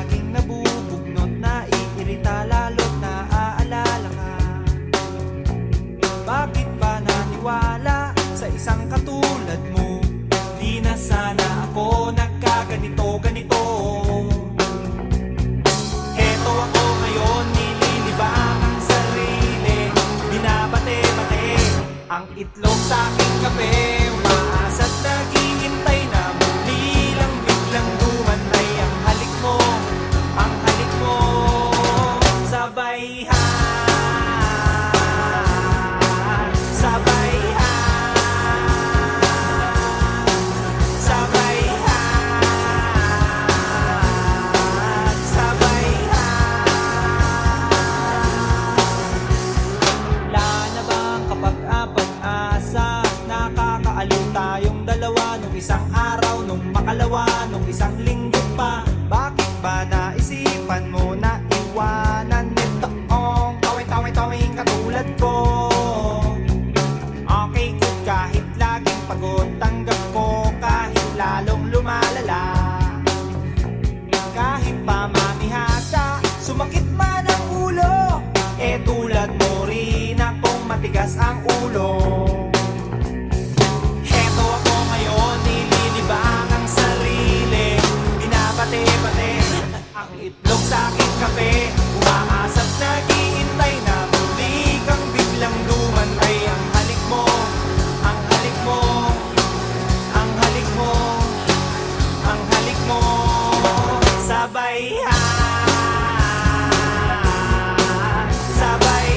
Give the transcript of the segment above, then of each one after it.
laging nabubugnot, naiirita lalo't naaalala ka. Bakit ba naniwala sa isang katulad mo? Di na sana ako nagkaganito-ganito. Heto ako ngayon, nililibang ang sarili, binabate-bate ang itlog sa aking kape. Umaasa't naghihintay na muli lang biglang dumantay ang halik mo, ang halik mo. Sabay sabay sabay sabay. Wala na bang kapag-apag-asa? Nakakaaliw tayong dalawa, nung isang araw, nung makalawa, nung isang linggo pa. Bakit ba naisipan mo na iwanan nitoong tawing katulad ko? Okay good kahit laging pagod, tanggap ko kahit lalong lumalala. Kahit pa mamihasa, sumakit man ang ulo, eh tulad mo rin akong matigas ang ulo. Heto ako ngayon, nililibang ang sarili, binabate-bate ang itlog sa aking kape. Umaasa't naghihintay na muli kang biglang dumantay. Ang halik mo, ang halik mo, ang halik mo, ang halik mo. Sabay sabay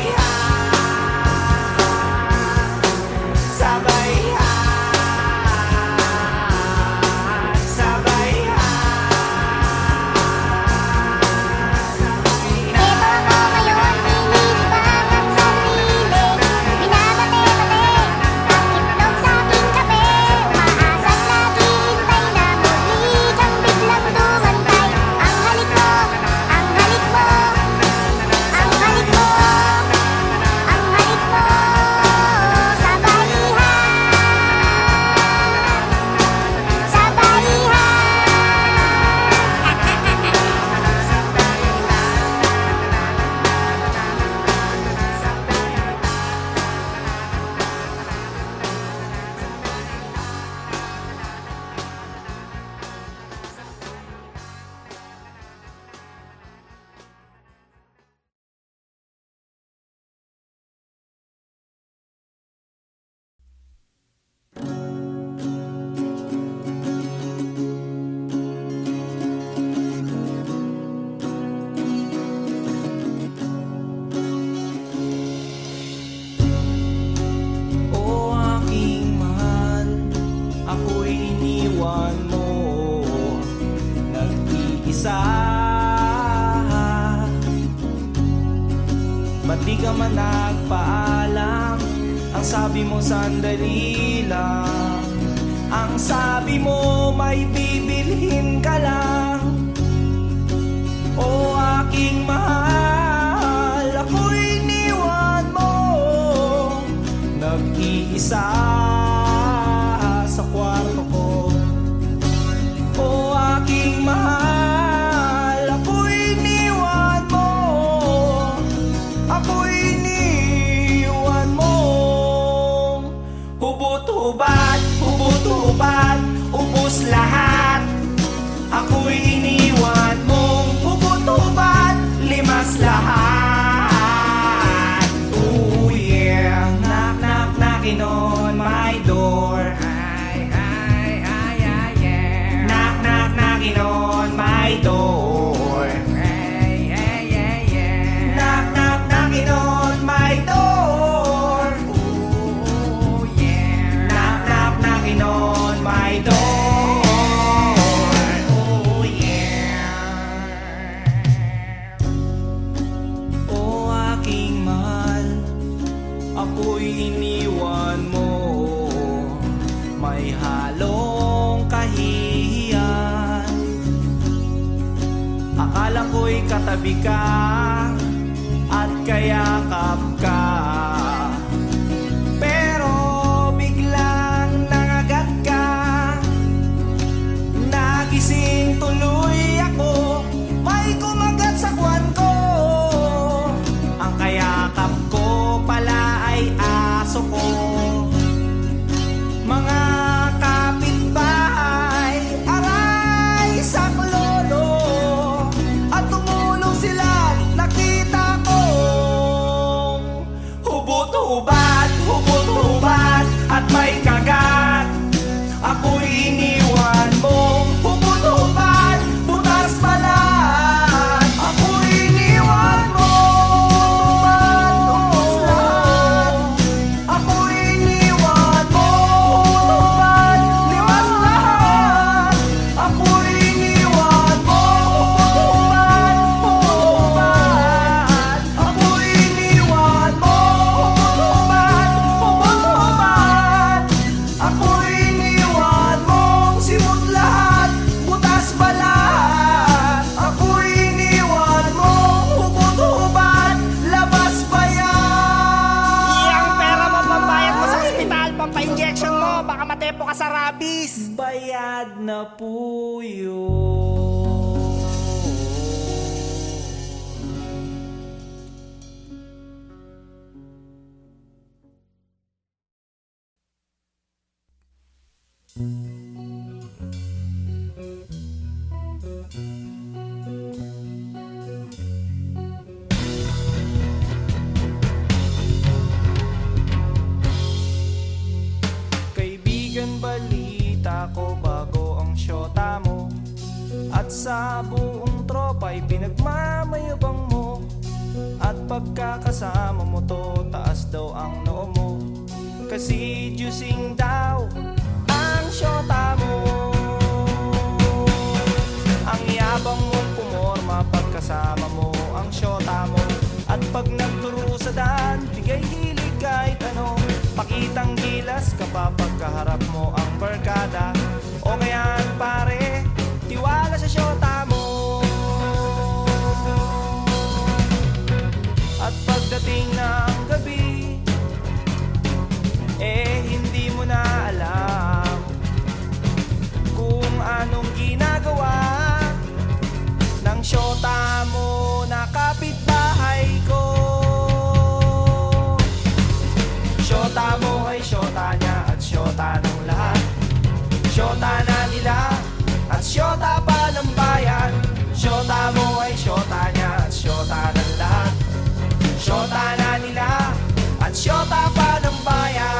sabay sabay. Heto ako ngayon, nililibang ang sarili, binabate-bate ang itlog sa aking kape. Umaasa't naghihintay na muli kang biglang dumantay. Ang halik mo, ang halik mo, ang halik mo, ang halik mo. Sabay O aking mahal, ako'y iniwan mo, nag-iisa. Ba't di ka man nagpaalam? Ang sabi mo sandali lang, ang sabi mo may bibilhin ka lang. O aking mahal, ako'y iniwan mo, nag-iisa sa kwarto ko. O aking mahal, ako'y iniwan mo, ako'y iniwan mo. Hubot-hubad, ubos lahat. Ako'y iniwan mong hubot-hubad, limas lahat. Oh yeah, knock knock knocking on my door. Knock knock knocking on my door. Knock knock knocking on my door. Oh yeah, knock knock knocking on my door. Oh yeah. O aking mahal, ako'y iniwan mo, may halong kahihiyan. Akala ko'y katabi ka at kayakap ka, pero biglang nangagat ka. Nagising tuloy ako, may napuyo. Kaibigan, balita ko bago ang syota mo, at sa buong tropa'y pinagmamayabang mo. At pagkakasama mo to, taas daw ang noo mo, kasi juicing daw ang syota mo. Ang yabang mong pumorma pagkasama mo ang syota mo. At pag nagturo sa daan, bigay hilig kahit ano. Pakitang gilas kapag pagkaharap mo ang barkada. O ngayon pare, tiwala sa syota mo. At pagdating ng gabi, hindi mo na alam kung anong ginagawa ng syota mo na kapitbahay ko. Syota mo ay syota niya at syota ng lahat. Syota na nila at syota pa ng bayan. Syota mo ay syota niya at syota ng lahat. Syota na nila at syota pa ng bayan.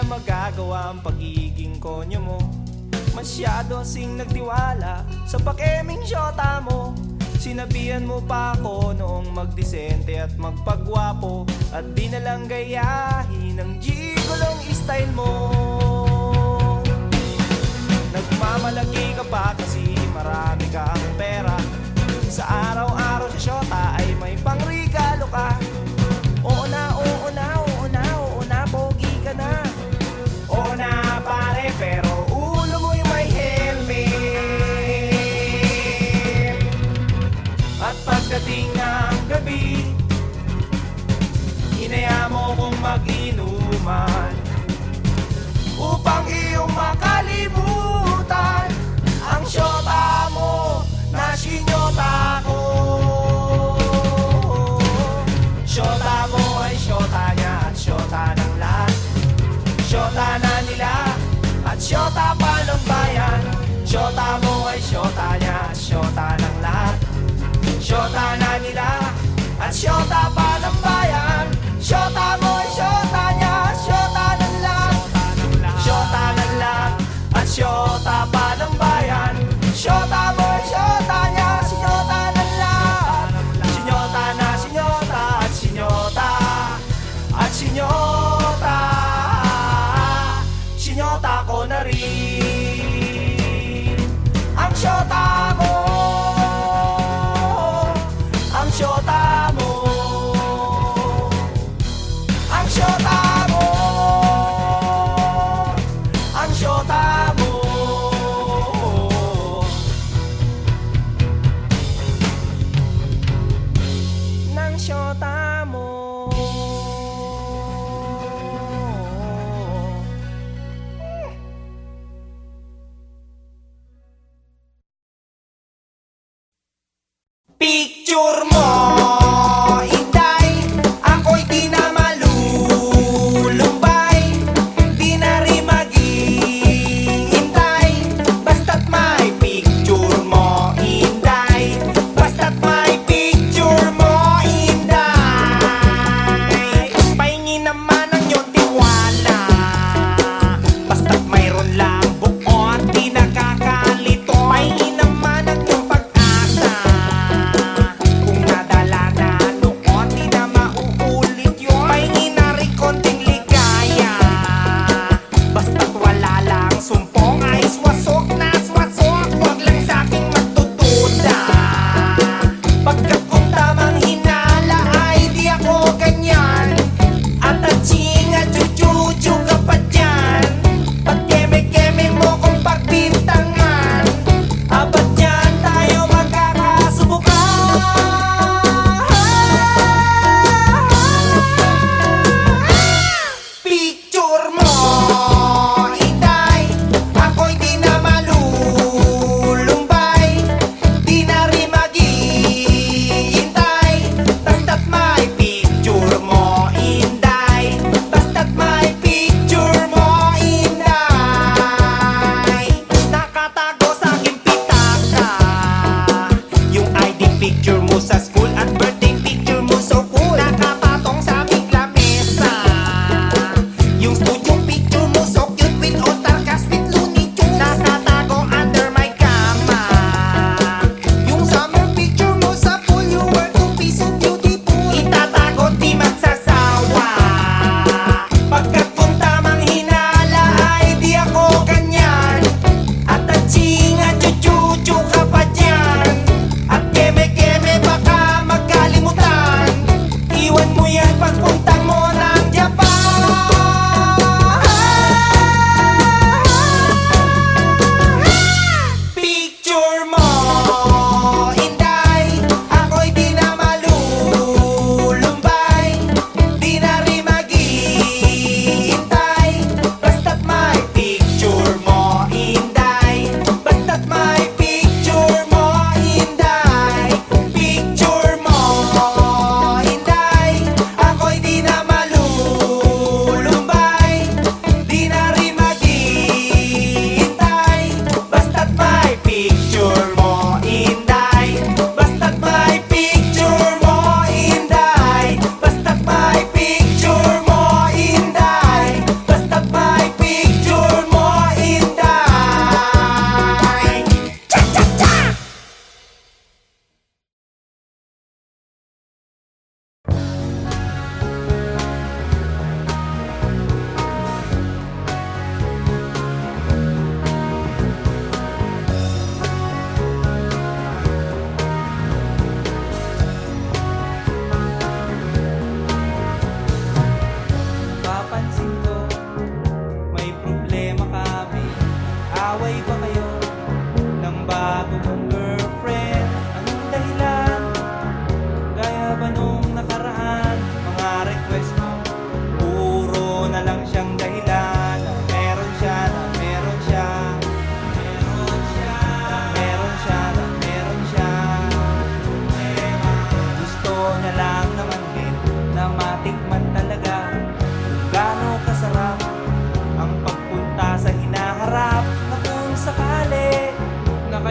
Magagawa ang pagiging konyo mo. Masyado sing nagtiwala sa pakeming syota mo. Sinabihan mo pa ako noong magdisente at magpagwapo, at di na lang gayahin ang gigolong style mo. Nagmamalaki ka pa kasi marami ka ang pera. Sa araw-araw sa syota ay may pangregalo ka. Oo na, oo na, oo na, oo na, pogi ka na. Oo na pare, pero ulo mo'y may helmet. At pagdating ng gabi, inaya mo kong mag-inuman upang iyong makalimutan ang syota mo na sinyota ko. Syota mo ay syota niya at syota ng lahat. Syota na nila at syota pa ng bayan. Syota mo ay syota niya at syota ng lahat. Syota na nila at syota pa ng bayan. Syota mo ay syota niya at syota ng lahat. Syota ng lahat at syota pa ng bayan. Syota mo ay syota niya at syota ng lahat. Sinyota na sinyota at sinyota at sinyota. Sinyota ko na rin ang syota mo. Ang syota mo. Ang syota mo. Ang syota mo. Nang syota mo. Picture mo, Inday, ako'y di na malulumbay, di na rin maghihintay, basta't may picture mo, Inday, basta't may picture mo, Inday. Pahingi naman ang iyong tiwala, basta't mayroon lang buo at di nakakalito. Pahingi naman ang iyong pag-asa, kung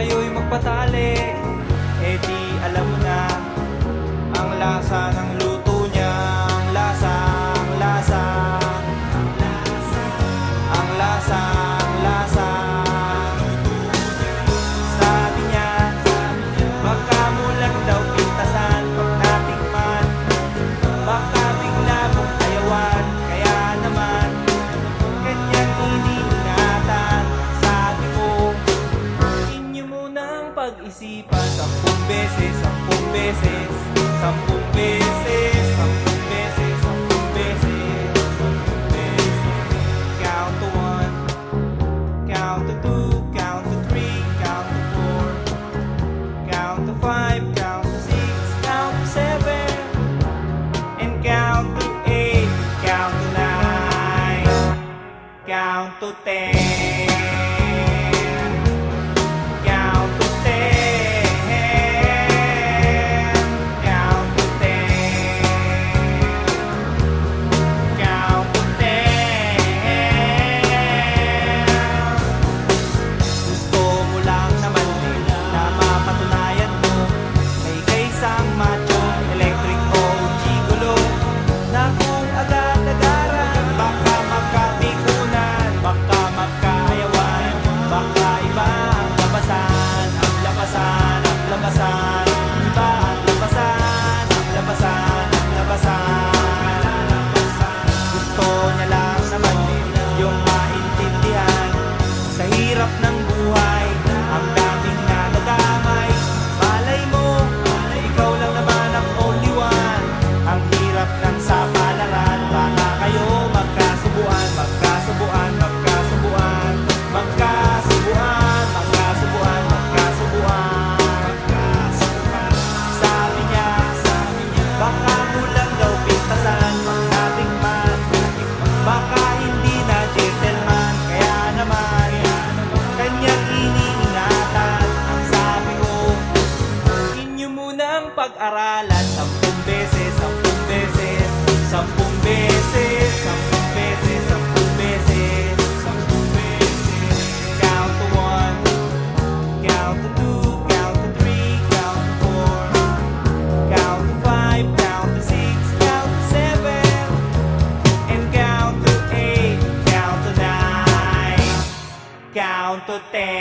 kayo'y magpatali, eh di alam mo na ang lasa ng luto niya. Ang lasa, ang lasa, ang lasa, ang lasa. Sabi niya, baka mo lang daw pintasan pag natikman, baka bigla mong ayawan. Kaya naman, kanyang iniingatan. Sabi ko, inyo munang pag-isipan 10 beses, 10 beses, 10 beses, 10 beses, 10 beses, 10 beses. Count to 1, count to 2, count to 3, count to 4, count to 5, count to 6, count to 7, and count to 8, count to 9, count to 10. Count to 10, count to 10, count to 10. Gusto mo lang naman na mapatunayan mo na ika'y isang macho, electric o gigolo, na kung agad-agaran baka magkapikunan, baka magkaayawan, baka iba ang labasan, ang labasan, ang labasan, iba ang labasan, ang labasan, ang labasan. Gusto niya lang naman yung maintindihan sa hirap ng buhay, ang daming nadadamay. Malay mo, ikaw lang naman ang only one. Ang hirap lang sa palaran, baka kayo magkasubuan, magkasubuan, magkasubuan, magkasubuan, magkasubuan, magkasubuan. Sabi niya, baka kulang daw pintasan pag natikman, baka hindi na gentleman. Kaya naman, kanyang iniingatan. Ang sabi ko, inyo munang pag-aralan 10 beses, 10 beses, 10 beses, 10 beses, 10 beses, 10 beses. Count to 1, count to 2, count to 3, count to 4, count to 5, count to 6, count to 7, and count to 8, count to 9, count to 10.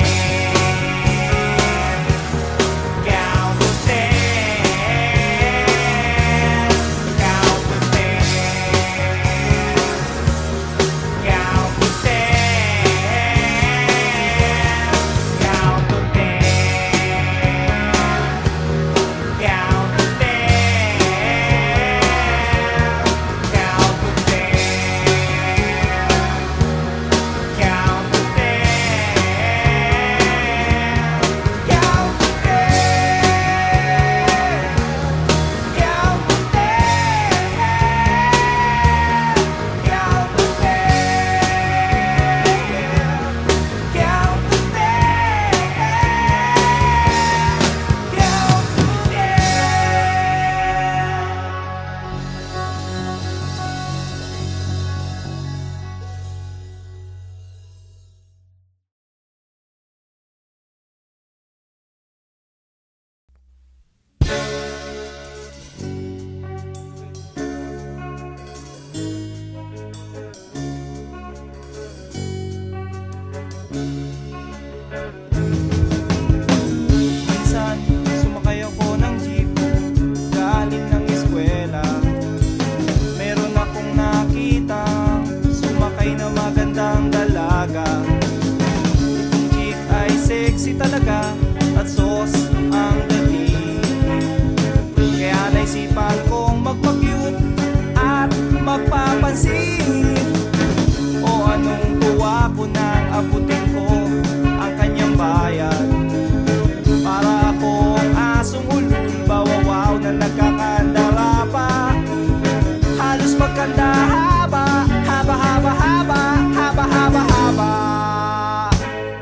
Count to 10, count to 10, count to 10, count to 10, count to 10, count to 10, count to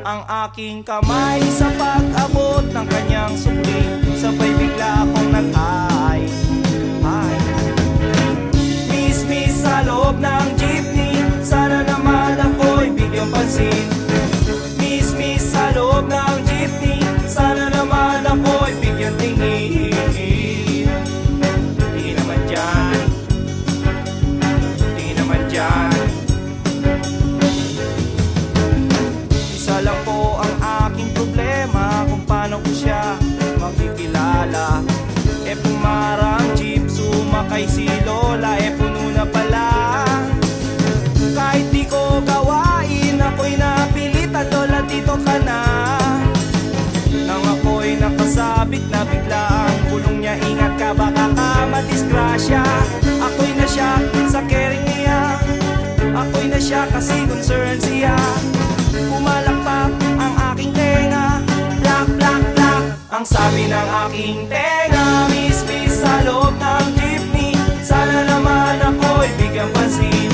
'Ang aking kamay sa pag-abot ng kanyang sukli, sabay bigla akong nag-ay. Miss sa loob ng jeepney, sana naman ako'y bigyang pansin. Miss sa loob ng jeepney, kaya baka ka madisgrasya. Ako'y na siya sa caring niya, ako'y na siya kasi concern siya. Pumalakpak ang aking tenga, plak, plak, plak, ang sabi ng aking tenga. Miss, miss sa loob ng jeepney, sana naman ako'y bigyang pansin.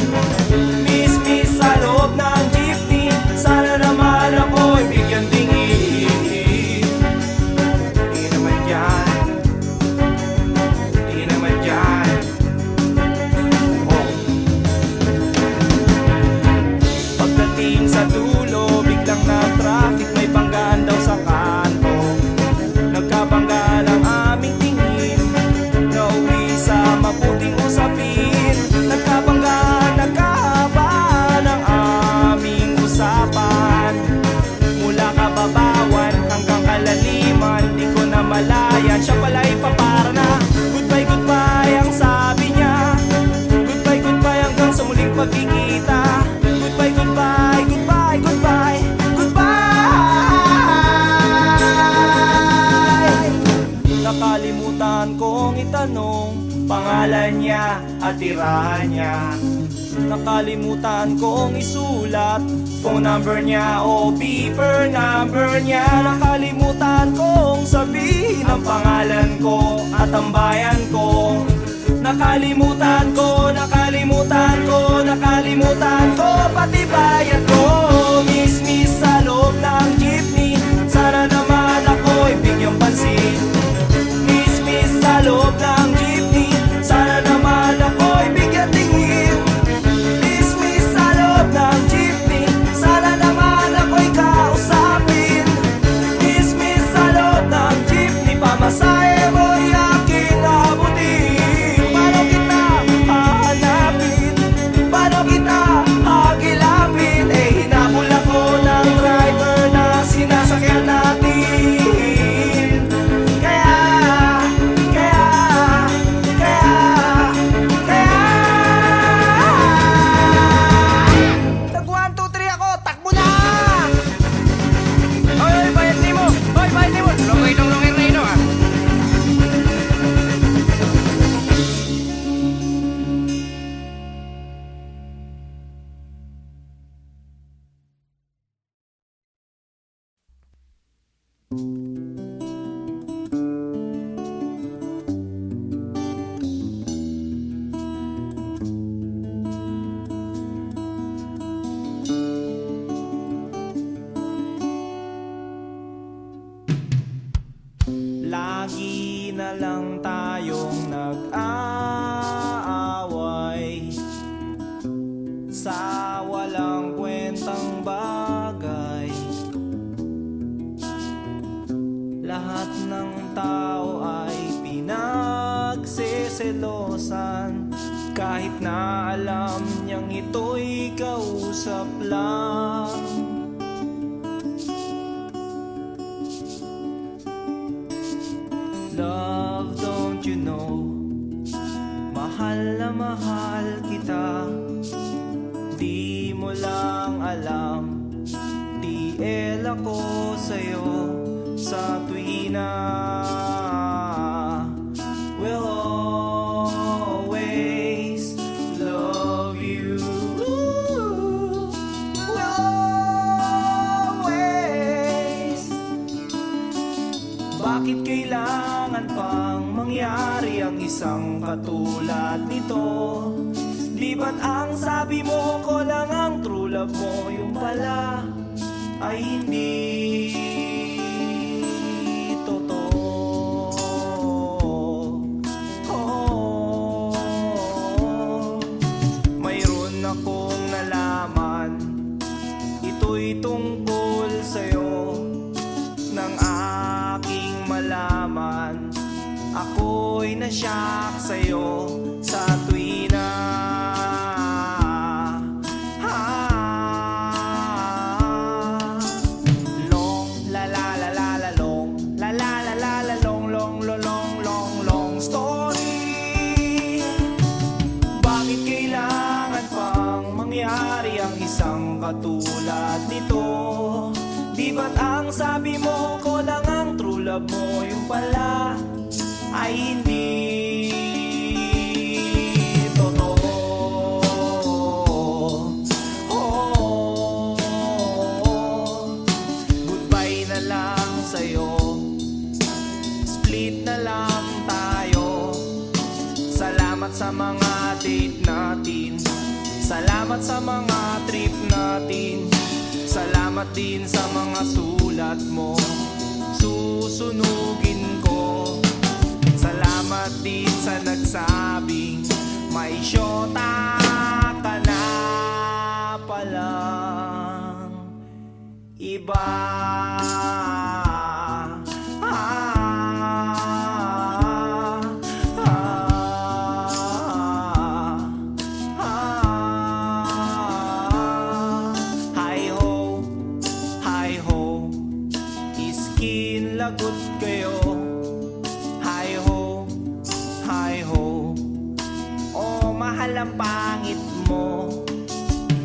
Miss, miss sa loob ng jeepney, sana naman ako'y bigyang tingin. Di naman yan, di naman yan. Oh. Pagdating sa dulo, biglang na-traffic, may banggaan daw sa kanto. Nagkabangga lang aming tingin, nauwi sa mabuting usapin. Nagkabangga, nagkahaba ng aming usapan. Mula kababawan hanggang kalaliman, di ko na malayan, siya pala'y papara na. Goodbye, goodbye ang sabi niya, goodbye, goodbye hanggang sa muling pagkikita. Goodbye, goodbye, goodbye, goodbye, goodbye. Nakalimutan kong itanong pangalan niya at tirahan niya. Nakalimutan kong isulat phone number niya o beeper number niya. Nakalimutan kong sabihin ang pangalan ko at ang bayan ko. Nakalimutan ko, nakalimutan ko, nakalimutan ko pati bayan ko. Miss, miss sa loob ng jeepney, sana naman ako'y bigyang pansin. Miss, miss sa loob ng jeepney, sana naman ako'y bigyang tingin. Miss, miss sa loob ng jeepney, sana naman ako'y kausapin. Miss, miss sa loob ng jeepney, pamasahe mo'y aking abutin. Paano kita hahanapin? Paano kita hagilapin? Eh, hinabol ako ng driver na sinasakyan natin. Kaya tag 1, 2, 3 ako, takbo na! Oy, bayad ni mo! Oy, bayad ni mo! Longay nung longay rino ah! Lagi na lang tayong nag-aaway sa walang kwentang bagay. Lahat ng tao ay pinagseselosan, kahit na alam niyang ito'y kausap lang. Love, don't you know, mahal na mahal kita. Di mo lang alam, TL ako sa'yo sa tuwina. We'll always love you. We'll always. Bakit kailangan pang mangyari ang isang katulad nito? Di ba't ang sabi mo ko lang ang true love mo, yung pala ay hindi totoo. Mayroon akong nalaman, ito'y tungkol sa'yo. Nang aking malaman, ako'y nasyak sa'yo sa tuwina. Long la la la la la long, la la la la la long, long long long long long story. Bakit kailangan pang mangyari ang isang katulad nito? Di ba't ang sabi mo ko lang ang true love mo, yung pala ay hindi trip natin. Salamat din sa mga sulat mo, susunugin ko. Salamat din sa nagsabing may syota ka na palang iba. Hi-ho, hi-ho, iskin lagot kayo. Hi-ho, hi-ho, oh mahal ang pangit mo.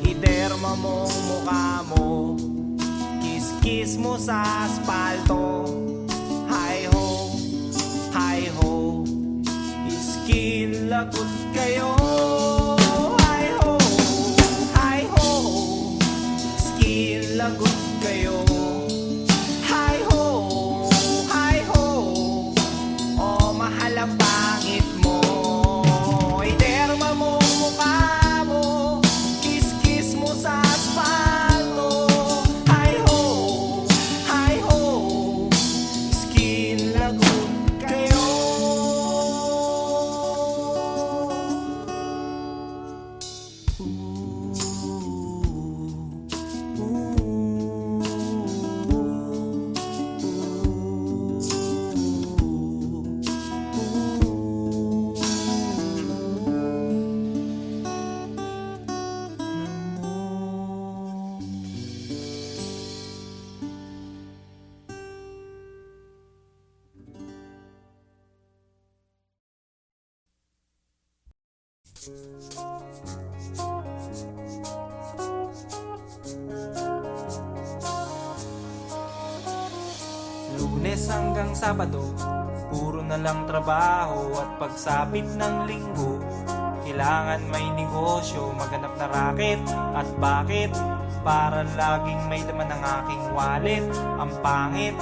Iderma mong mukha mo, kiss-kiss mo sa asfalto. Hi-ho, hi-ho, iskin lagot kayo. Hi-ho, hi-ho, iskin lagot kayo. Hi-ho, hi-ho, oh mahal ang pangit mo. Iderma mo mukha mo, kiss-kiss mo sa asfalto. Hi-ho, hi-ho, skin lagot kayo. Lunes hanggang Sabado, puro na lang trabaho. At pagsapit ng Linggo, kailangan may negosyo, maghanap na raket. At bakit? Para laging may laman ng aking wallet. Ang pangit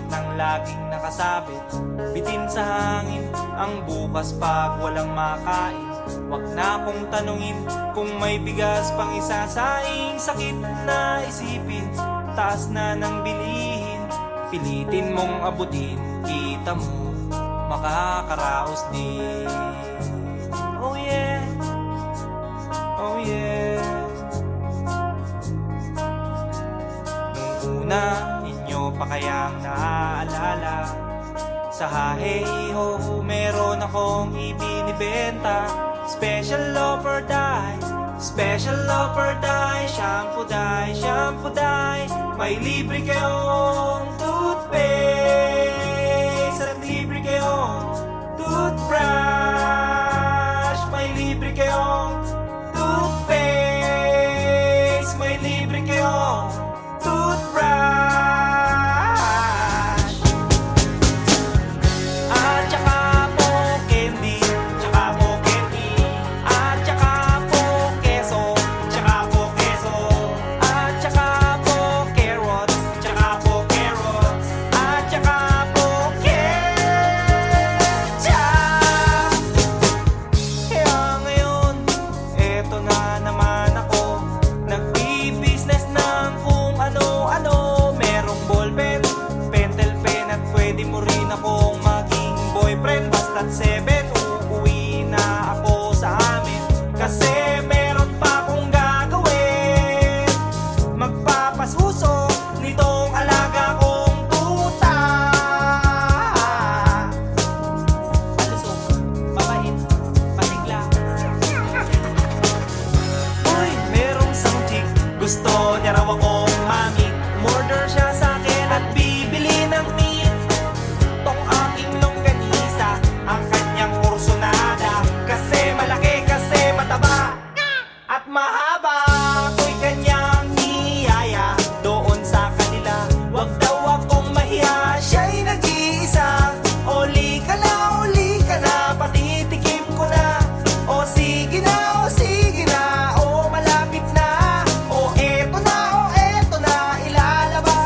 ng laging nakasabit. Bitin sa hangin ang bukas pag walang makain. Wag na akong tanungin kung may bigas pang isasaing. Sakit na isipin, taas na ng bilihin. Pilitin mong abutin, kita mo, makakaraos din. Oh yeah, oh yeah. Nung una, inyo pa kayang naaalala, sa hahe-ho meron akong ibinibenta. Special offer die, special offer die. Shampoo die, shampoo die. May libre kayong toothpaste at libre kayong toothbrush. May libre kayong toothpaste. May libre kayong toothbrush. At saka po candy, tsaka po candy. At saka po keso, tsaka po keso. At saka po carrots, tsaka po carrots. At saka po ketchup. Kaya ngayon, eto na naman ako, nagbi-business ng kung ano-ano. Merong ballpen, pentel pen, at pwede mo rin akong maging boyfriend. Basta't 7, uuwi na ako sa amin. Kasi meron pa akong gagawin. Magpapasuso nitong alaga kong tuta. Palusog, mabait, pasigla. Uy, merong isang chick, gusto niya raw akong mami. Umorder siya sa akin at bibili ng meat. Tong aking longganisa, ang kanyang kursunada. Kasi malaki, kasi mataba at mahaba. Ako'y kanyang niyaya doon sa kanila. Wag daw akong mahiya, siya'y nag-iisa. Uli ka na, patitikim ko na. O sige na, o malapit na. O eto na, ilalabas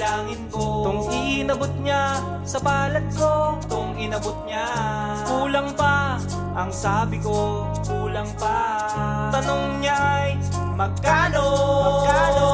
bibilangin ko. Tong inabot niya sa palad ko, tong inabot niya. Kulang pa, ang sabi ko, kulang pa. Tanong niya ay, magkano? Magkano?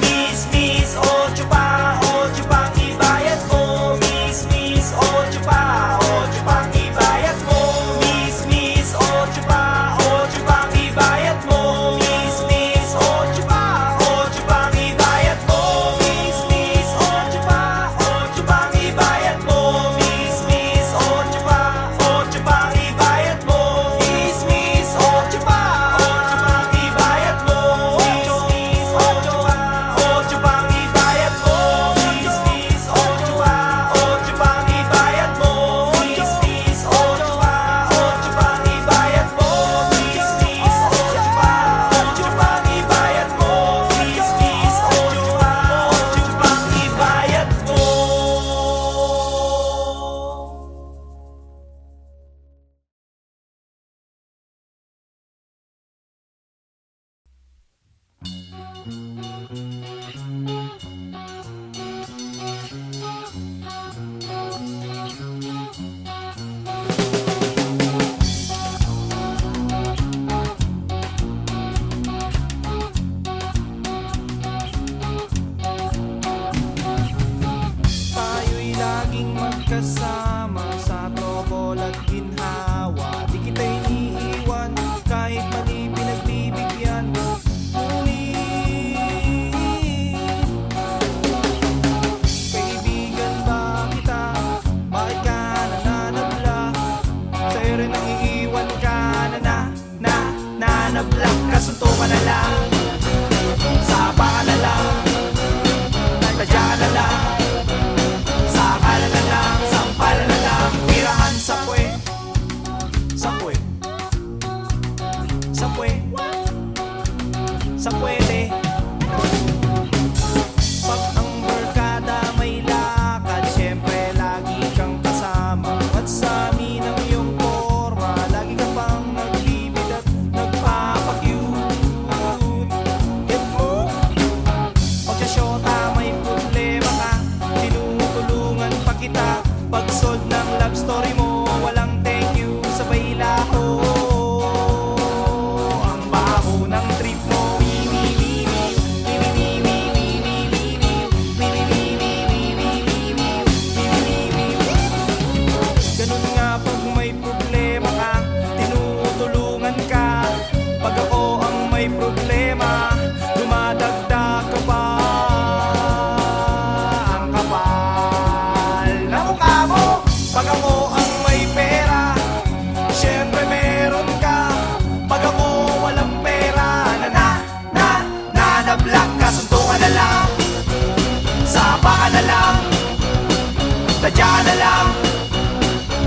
Miss, miss, ocho pang ibayad mo. Miss, miss, ocho pang ibayad mo. Miss, miss, ocho pang ibayad mo. Miss, miss, ocho pang ibayad mo. Miss, miss, ocho pang ibayad mo. Miss, miss, ocho pang ibayad mo. Miss, miss, ocho pang ibayad mo. Miss, miss, ocho pang ibayad mo. Miss, miss, ocho pang ibayad mo. Miss, miss, ocho pang ibayad mo. Miss, miss, ocho pang ibayad mo. Miss, miss, ocho pang ibayad mo. Tayo'y laging magkasama sa trobol at ginhawa. Di kita iniiwan kahit mali pinagbibigyan. Ngunit kaibigan ba kita? Bakit ka nananabla? Sa'yo rin ang iiwan ka nanabla. Kasunto ka na lang, sapa ka na lang, tadya ka na lang. Sakala na lang, sampala na lang. Tirahan sa puwet, sa puwet, sa puwet, sa pwede. Pag ang barkada may lakad, syempre lagi kang kasama. At sa amin ang iyong forma, lagi ka pang naglibid at nagpapakyut. Get mo? Pag sa syota may problema ka, tinutulungan pa kita. Pag sold ng love story mo, walang thank you, sabay laho. Ang baho ng trip mo. Ganun nga pag may problema ka, tinutulungan ka. Pag ako ang may problema, dumadagdag ka pa. Ang kapal na mukha mo. Pag ako ang may pera, syempre meron ka. Pag ako walang pera, nanablock ka. Sunto ka na lang, sapa ka na lang, tadya ka na lang.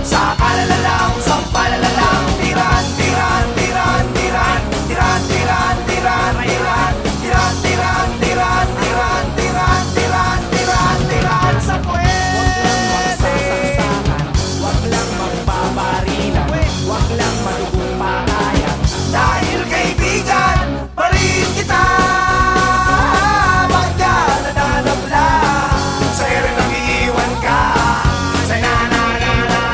Sakala na lang, sampala na lang. Tiran, tiran, tiran, tiran, tiran, tiran, tiran, tiran, tiran, tiran, tiran, tiran, tiran, tiran, tiran, tiran. Sa puwede. Huwag lang magsasaksakan, huwag lang magbabarilan, huwag lang madugong patayan. Dahil kaibigan pa rin kita. Bakit ka nananabla? Sa'yo rin ang iiwan ka. Sa nananabla ka.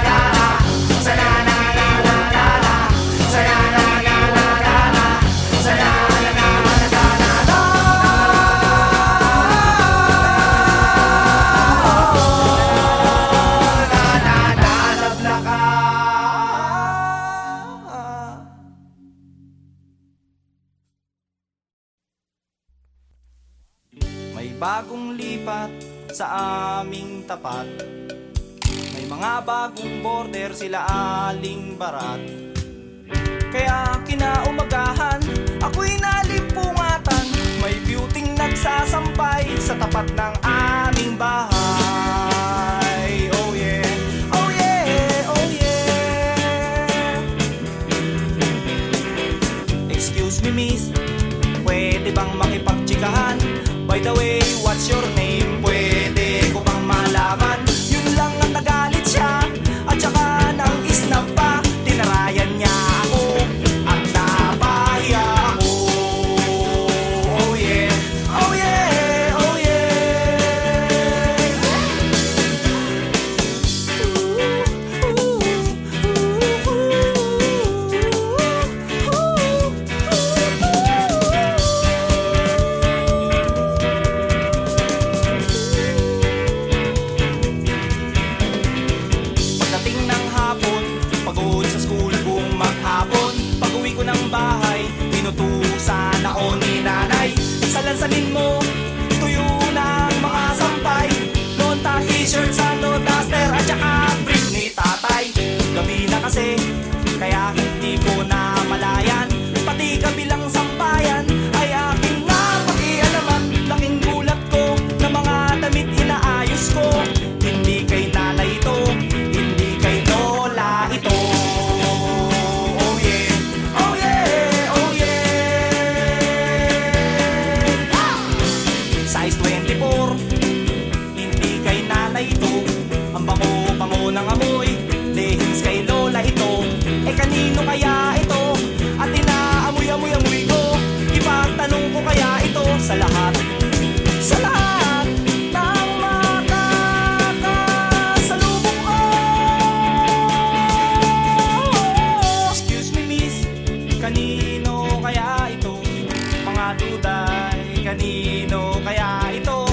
May bagong lipat sa aming tapat. May mga bagong border sila aling barat. Kaya kinaumagahan, ako'y nalimpungatan. May beauty nagsasampay sa tapat ng aming bahay. Oh yeah, oh yeah, oh yeah. Excuse me miss, pwede bang makipagtsikahan? By the way, what's your name? Pwede ko bang malaman? Yun lang ang nagalit siya, at saka nang isnab pa. Tinarayan niya ako at napahiya ako. Oh yeah, oh size 24. Hindi kay nanay ito, ang bango-bango ng amoy. Leggings kay lola ito, eh kanino kaya ito? At inaamoy-amoy-amoy ko, ipagtanong ko kaya ito sa lahat ng makakasalubong ko. Excuse me miss, kanino kaya ito? Mga duday, kanino kaya ito?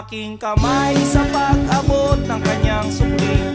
aking kamay sa pag-abot ng kanyang sukli.